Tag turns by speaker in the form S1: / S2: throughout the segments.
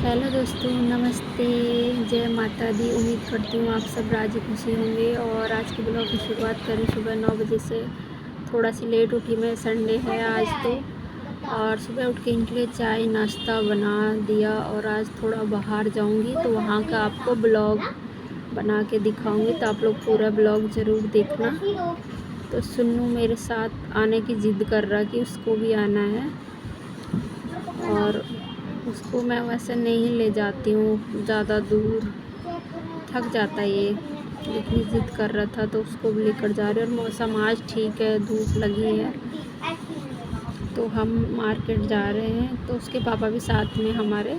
S1: Hello दोस्तों, नमस्ते। जय माता दी। उम्मीद करती हूँ आप सब राजी खुशी होंगे। और आज के ब्लॉग की शुरुआत करें सुबह 9 बजे से। थोड़ा सी लेट उठी मैं, संडे है आज तो। और सुबह उठ के इनके लिए चाय नाश्ता बना दिया। और आज थोड़ा बाहर जाऊँगी तो वहाँ का आपको ब्लॉग बना के दिखाऊँगी, तो आप लोग पूरा ब्लॉग ज़रूर देखना। तो सुन्नू मेरे साथ आने की ज़िद कर रहा कि उसको भी आना है, और उसको मैं वैसे नहीं ले जाती हूँ ज़्यादा दूर, थक जाता है ये, लेकिन ज़िद कर रहा था तो उसको भी लेकर जा रहे हैं। और मौसम आज ठीक है, धूप लगी है, तो हम मार्केट जा रहे हैं। तो उसके पापा भी साथ में हमारे।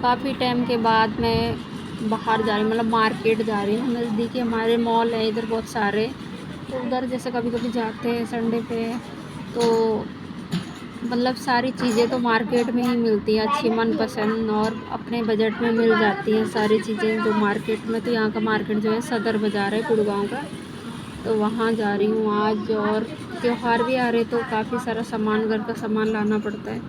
S1: काफ़ी टाइम के बाद मैं बाहर जा रही हूँ, मतलब मार्केट जा रही हूँ। नज़दीक हमारे मॉल है इधर बहुत सारे, तो उधर जैसे कभी कभी जाते हैं संडे पे, तो मतलब सारी चीज़ें तो मार्केट में ही मिलती हैं, अच्छी मनपसंद और अपने बजट में मिल जाती हैं सारी चीज़ें जो मार्केट में। तो यहाँ का मार्केट जो है सदर बाज़ार है गुड़गांव का, तो वहाँ जा रही हूँ आज। और त्योहार भी आ रहे तो काफ़ी सारा सामान, घर का सामान लाना पड़ता है।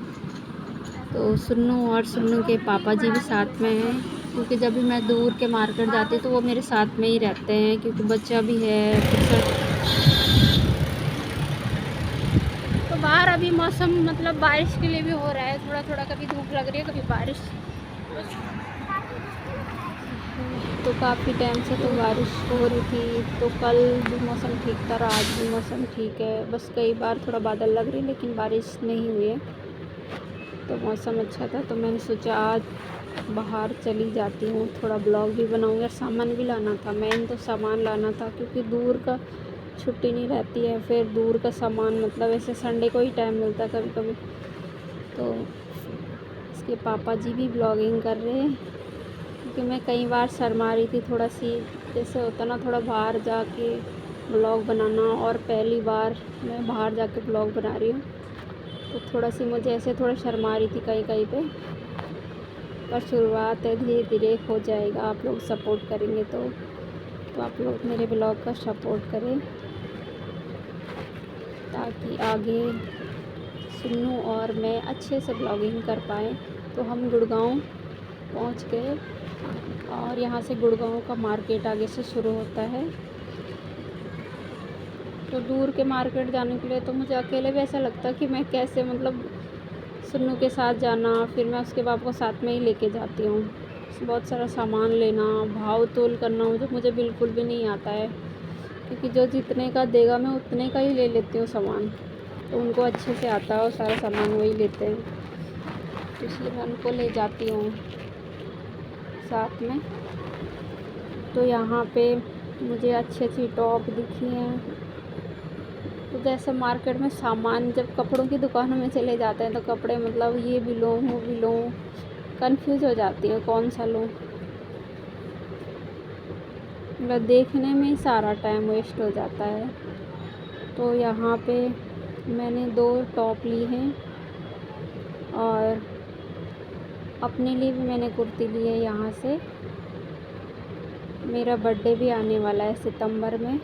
S1: तो सुन्नू और सुन्नू के पापा जी भी साथ में हैं, क्योंकि जब भी मैं दूर के मार्केट जाती हूँ तो वो मेरे साथ में ही रहते हैं, क्योंकि बच्चा भी है फिर। तो बाहर अभी मौसम मतलब बारिश के लिए भी हो रहा है, थोड़ा थोड़ा, कभी धूप लग रही है कभी बारिश। तो काफ़ी टाइम से तो बारिश हो रही थी, तो कल भी मौसम ठीक था, आज भी मौसम ठीक है। बस कई बार थोड़ा बादल लग रही, लेकिन बारिश नहीं हुई है। तो मौसम अच्छा था, तो मैंने सोचा आज बाहर चली जाती हूँ, थोड़ा ब्लॉग भी बनाऊँगी। और सामान भी लाना था, मेन तो सामान लाना था, क्योंकि दूर का छुट्टी नहीं रहती है, फिर दूर का सामान मतलब ऐसे संडे को ही टाइम मिलता है कभी कभी। तो इसके पापा जी भी ब्लॉगिंग कर रहे हैं, क्योंकि मैं कई बार शर्मा रही थी थोड़ा सी, जैसे होता ना थोड़ा बाहर जाके ब्लॉग बनाना, और पहली बार मैं बाहर जाके ब्लॉग बना रही हूँ, तो थोड़ा सी मुझे ऐसे थोड़ा शर्मा रही थी कहीं कहीं पे। पर शुरुआत है, धीरे धीरे हो जाएगा, आप लोग सपोर्ट करेंगे तो आप लोग मेरे ब्लॉग का सपोर्ट करें, ताकि आगे सुन्नू और मैं अच्छे से ब्लॉगिंग कर पाएँ। तो हम गुड़गांव पहुंच गए, और यहाँ से गुड़गांव का मार्केट आगे से शुरू होता है। तो दूर के मार्केट जाने के लिए तो मुझे अकेले भी ऐसा लगता है कि मैं कैसे, मतलब सुन्नू के साथ जाना, फिर मैं उसके बाप को साथ में ही लेके जाती हूँ। बहुत सारा सामान लेना, भाव तोल करना मुझे बिल्कुल भी नहीं आता है, क्योंकि जो जितने का देगा मैं उतने का ही ले लेती हूँ सामान। तो उनको अच्छे से आता है और सारा सामान वही लेते हैं, तो इसलिए मैं उनको ले जाती हूँ साथ में। तो यहाँ पे मुझे अच्छी अच्छी टॉप दिखी हैं। तो जैसे मार्केट में सामान, जब कपड़ों की दुकानों में चले जाते हैं तो कपड़े मतलब ये भी लूँ वो भी लूँ, कंफ्यूज हो जाती हूँ कौन सा लूँ। मतलब देखने में ही सारा टाइम वेस्ट हो जाता है। तो यहाँ पे मैंने 2 टॉप ली हैं, और अपने लिए भी मैंने कुर्ती ली है। यहाँ से मेरा बर्थडे भी आने वाला है सितंबर में,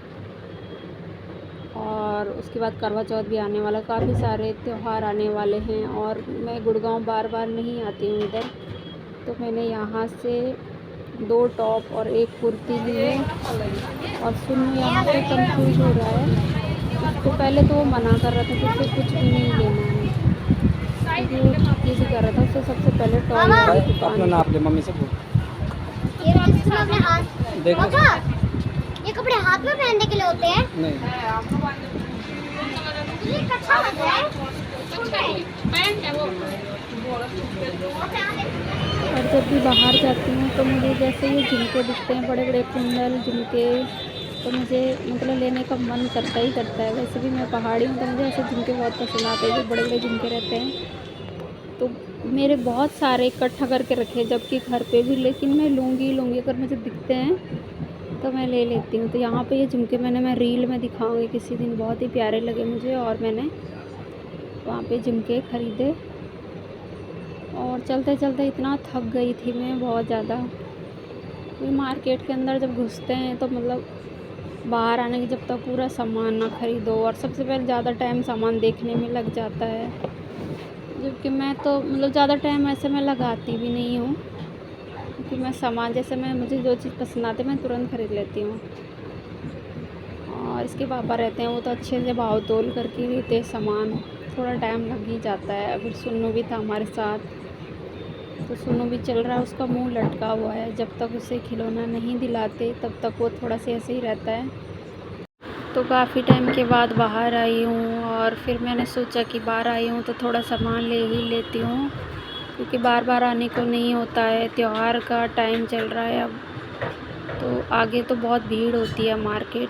S1: और उसके बाद करवा चौथ भी आने वाला, काफ़ी सारे त्यौहार आने वाले हैं। और मैं गुड़गांव बार बार नहीं आती हूँ इधर, तो मैंने यहाँ से 2 टॉप और 1 कुर्ती ली है। और सुन्नू यहाँ पे कंफ्यूज हो रहा है, उसको पहले तो वो मना कर रहा था कि उसे कुछ भी नहीं लेना है, क्योंकि वो ये भी कर रहा था, उससे सबसे पहले टॉय वाली दुकान।
S2: अपना नाप ले मम्मी से पूछ।
S3: ये अपने हाथ
S2: देखो
S3: ये कपड़े हाथ में पहनने के लिए होते हैं।
S2: नहीं,
S3: ये अच्छा लगता है, छोटा है।
S1: और जब भी बाहर जाती हूँ तो मुझे जैसे ये झुमके दिखते हैं, बड़े बड़े कुंडल झुमके, तो मुझे मतलब लेने का मन करता ही करता है। वैसे भी मैं पहाड़ी हूँ, तो मुझे ऐसे झुमके बहुत पसंद आते हैं, जो बड़े बड़े झुमके रहते हैं। तो मेरे बहुत सारे इकट्ठा करके रखे हैं, जबकि घर पे भी, लेकिन मैं लूँगी अगर मुझे दिखते हैं तो मैं ले लेती हूँ। तो यहाँ पे ये झुमके मैं रील में दिखाऊंगी किसी दिन, बहुत ही प्यारे लगे मुझे, और मैंने वहाँ पे झुमके ख़रीदे। और चलते चलते इतना थक गई थी मैं बहुत ज़्यादा, क्योंकि मार्केट के अंदर जब घुसते हैं तो मतलब बाहर आने के जब तक पूरा सामान ना ख़रीदो, और सबसे पहले ज़्यादा टाइम सामान देखने में लग जाता है। जबकि मैं तो मतलब ज़्यादा टाइम ऐसे मैं लगाती भी नहीं हूँ, क्योंकि मैं सामान जैसे मुझे जो चीज़ पसंद आती है मैं तुरंत ख़रीद लेती हूँ। और इसके पापा रहते हैं, वो तो अच्छे से भाव तोल करके देते हैं सामान, थोड़ा टाइम लग ही जाता है। फिर सुन्नू भी था हमारे साथ, तो सुन्नू भी चल रहा है, उसका मुंह लटका हुआ है। जब तक उसे खिलौना नहीं दिलाते तब तक वो थोड़ा सा ऐसे ही रहता है। तो काफ़ी टाइम के बाद बाहर आई हूँ और फिर मैंने सोचा कि बाहर आई हूँ तो थोड़ा सामान ले ही लेती हूँ, क्योंकि बार बार आने को नहीं होता है। त्यौहार का टाइम चल रहा है अब, तो आगे तो बहुत भीड़ होती है, मार्केट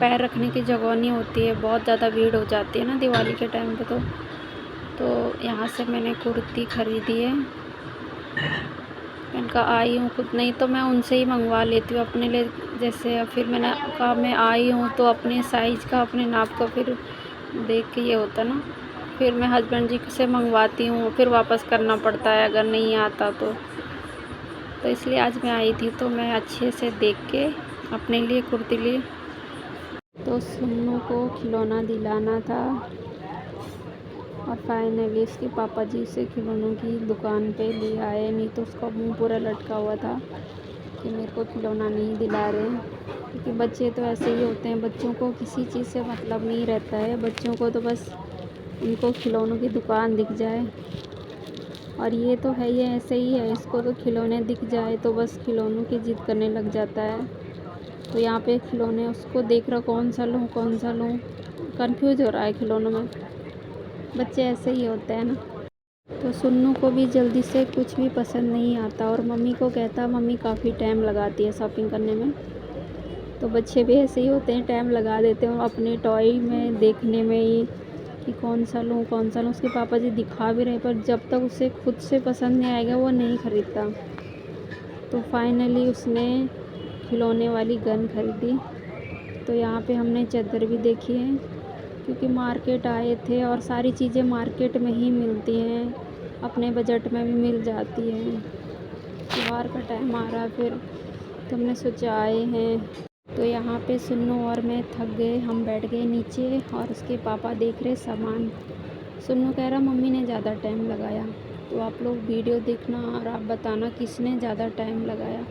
S1: पैर रखने की जगह नहीं होती है, बहुत ज़्यादा भीड़ हो जाती है ना दिवाली के टाइम पे। तो यहाँ से मैंने कुर्ती ख़रीदी है। मैंने कहा आई हूँ खुद, नहीं तो मैं उनसे ही मंगवा लेती हूँ अपने लिए। जैसे फिर मैंने कहा मैं आई हूँ तो अपने साइज़ का, अपने नाप का फिर देख के ये होता ना, फिर मैं हस्बैंड जी से मंगवाती हूँ, फिर वापस करना पड़ता है अगर नहीं आता तो इसलिए आज मैं आई थी तो मैं अच्छे से देख के अपने लिए कुर्ती ली। तो सुन्नू को खिलौना दिलाना था और फाइनली उसके पापा जी उसे खिलौनों की दुकान पे ले आए, नहीं तो उसका मुंह पूरा लटका हुआ था कि मेरे को खिलौना नहीं दिला रहे हैं। क्योंकि बच्चे तो ऐसे ही होते हैं, बच्चों को किसी चीज़ से मतलब नहीं रहता है, बच्चों को तो बस उनको खिलौनों की दुकान दिख जाए। और ये तो है, ये ऐसे ही है, इसको तो खिलौने दिख जाए तो बस खिलौनों की जिद करने लग जाता है। तो यहाँ पे खिलौने उसको देख रहा, कौन सा लूँ कौन सा लूँ, कंफ्यूज हो रहा है खिलौनों में। बच्चे ऐसे ही होते हैं ना। तो सुन्नू को भी जल्दी से कुछ भी पसंद नहीं आता और मम्मी को कहता, मम्मी काफ़ी टाइम लगाती है शॉपिंग करने में। तो बच्चे भी ऐसे ही होते हैं, टाइम लगा देते हैं अपने टॉय में देखने में ही कि कौन सा लूँ कौन सा लूँ। उसके पापा जी दिखा भी रहे, पर जब तक उसे खुद से पसंद नहीं आएगा वो नहीं ख़रीदता। तो फाइनली उसने खिलौने वाली गन खरीदी। तो यहाँ पे हमने चादर भी देखी है, क्योंकि मार्केट आए थे और सारी चीज़ें मार्केट में ही मिलती हैं, अपने बजट में भी मिल जाती हैं। त्योहार का टाइम आ रहा फिर, तो हमने सोचा आए हैं। तो यहाँ पे सुन्नू और मैं थक गए, हम बैठ गए नीचे और उसके पापा देख रहे सामान। सुन्नू कह रहा मम्मी ने ज़्यादा टाइम लगाया। तो आप लोग वीडियो देखना और आप बताना किसने ज़्यादा टाइम लगाया।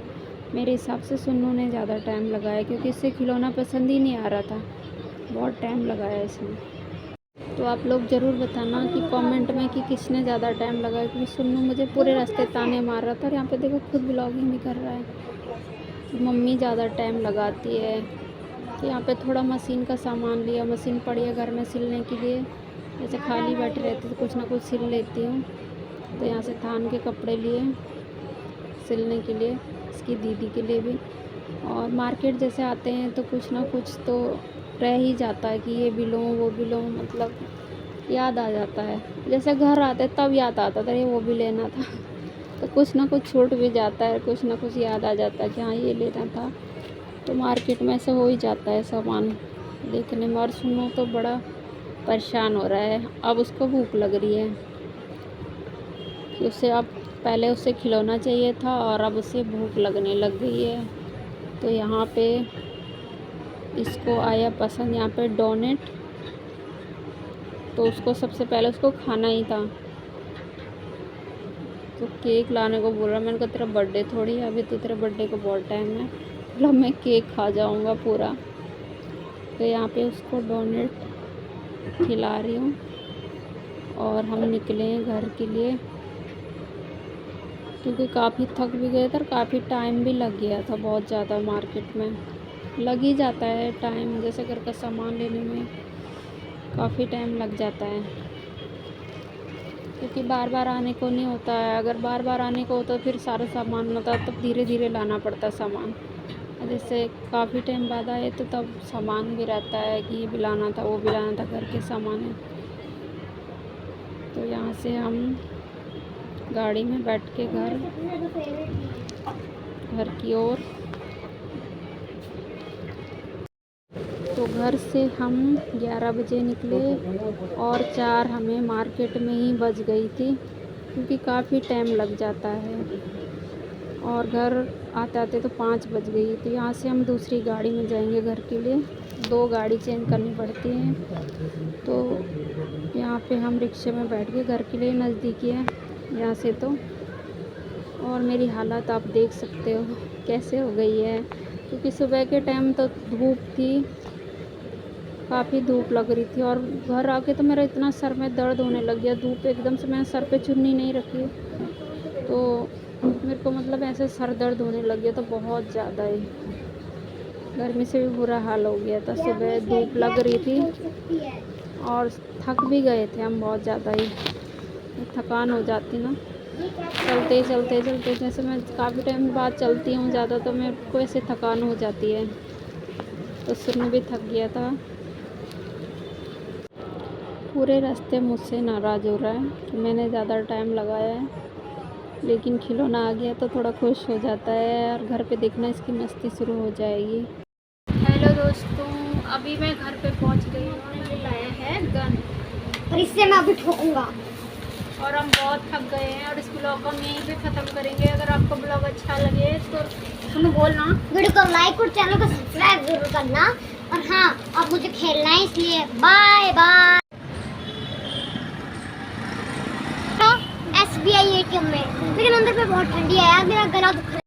S1: मेरे हिसाब से सुन्नू ने ज़्यादा टाइम लगाया, क्योंकि इससे खिलौना पसंद ही नहीं आ रहा था, बहुत टाइम लगाया इसने। तो आप लोग ज़रूर बताना कि कमेंट में कि किसने ज़्यादा टाइम लगाया, क्योंकि सुन्नू मुझे पूरे रास्ते ताने मार रहा था। और यहाँ पे देखो खुद ब्लॉगिंग भी कर रहा है कि मम्मी ज़्यादा टाइम लगाती है। तो यहाँ पे थोड़ा मशीन का सामान लिया, मशीन पड़ी है घर में सिलने के लिए, जैसे खाली बैठी रहती तो कुछ ना कुछ सिल लेती हूँ। तो यहाँ से थान के कपड़े लिए सिलने के लिए, इसकी दीदी के लिए भी। और मार्केट जैसे आते हैं तो कुछ ना कुछ तो रह ही जाता है कि ये भी लूँ वो भी लूँ, मतलब याद आ जाता है। जैसे घर आते तब याद आता था ये वो भी लेना था तो कुछ ना कुछ छूट भी जाता है, कुछ ना कुछ याद आ जाता है कि हाँ ये लेना था। तो मार्केट में ऐसे हो ही जाता है सामान देखने में। और सुनो तो बड़ा परेशान हो रहा है, अब उसको भूख लग रही है कि उसे अब, पहले उसे खिलौना चाहिए था और अब उसे भूख लगने लग गई है। तो यहाँ पे इसको आया पसंद यहाँ पे डोनेट, तो उसको सबसे पहले उसको खाना ही था। तो केक लाने को बोल रहा, मैंने कहा तेरा बर्थडे थोड़ी है, अभी तो तेरे बर्थडे को बहुत टाइम है, मतलब मैं केक खा जाऊँगा पूरा। तो यहाँ पे उसको डोनेट खिला रही हूँ और हम निकले हैं घर के लिए, क्योंकि काफ़ी थक भी गए थे और काफ़ी टाइम भी लग गया था बहुत ज़्यादा। मार्केट में लग ही जाता है टाइम, जैसे घर का सामान लेने में काफ़ी टाइम लग जाता है, क्योंकि बार बार आने को नहीं होता है। अगर बार बार आने को होता फिर सारा सामान होता, तब धीरे धीरे लाना पड़ता सामान। जैसे काफ़ी टाइम बाद आए तो तब सामान भी रहता है कि ये भी लाना था वो भी लाना था, घर के सामान है। तो यहाँ से हम गाड़ी में बैठ के घर की ओर, तो घर से हम 11 बजे निकले और 4 हमें मार्केट में ही बज गई थी, क्योंकि काफ़ी टाइम लग जाता है। और घर आते आते तो 5 बज गई। तो यहाँ से हम दूसरी गाड़ी में जाएंगे घर के लिए। 2 गाड़ी चेंज करनी पड़ती है। तो यहाँ पे हम रिक्शे में बैठ गए, घर के लिए नज़दीकी है यहाँ से तो। और मेरी हालत आप देख सकते हो कैसे हो गई है, क्योंकि सुबह के टाइम तो धूप थी, काफ़ी धूप लग रही थी। और घर आके तो मेरा इतना सर में दर्द होने लग गया, धूप एकदम से, मैंने सर पे चुन्नी नहीं रखी तो मेरे को मतलब ऐसे सर दर्द होने लग गया, तो बहुत ज़्यादा ही गर्मी से भी बुरा हाल हो गया था। सुबह धूप लग रही थी और थक भी गए थे हम बहुत ज़्यादा ही, थकान हो जाती ना चलते जैसे मैं काफ़ी टाइम बाद चलती हूँ ज़्यादा, तो मेरे को ऐसे थकान हो जाती है। तो सुन भी थक गया था। पूरे रास्ते मुझसे नाराज़ हो रहा है कि मैंने ज़्यादा टाइम लगाया है, लेकिन खिलौना आ गया तो थोड़ा खुश हो जाता है और घर पे देखना इसकी मस्ती शुरू हो जाएगी। हेलो दोस्तों, अभी मैं घर पे पहुंच गई हूँ और मैंने लाया है गन,
S3: और इससे मैं अभी ठोकूंगा।
S1: और हम बहुत थक गए हैं और इस ब्लॉग को हम यहीं पे ख़त्म करेंगे। अगर आपको ब्लॉग अच्छा लगे तो तुम बोलना,
S3: वीडियो को लाइक और चैनल को सब्सक्राइब जरूर करना। और हाँ, अब मुझे खेलना है, इसलिए बाय बाय। SBI ATM में, लेकिन अंदर पे बहुत ठंडी है यार, मेरा गला दुख रहा है।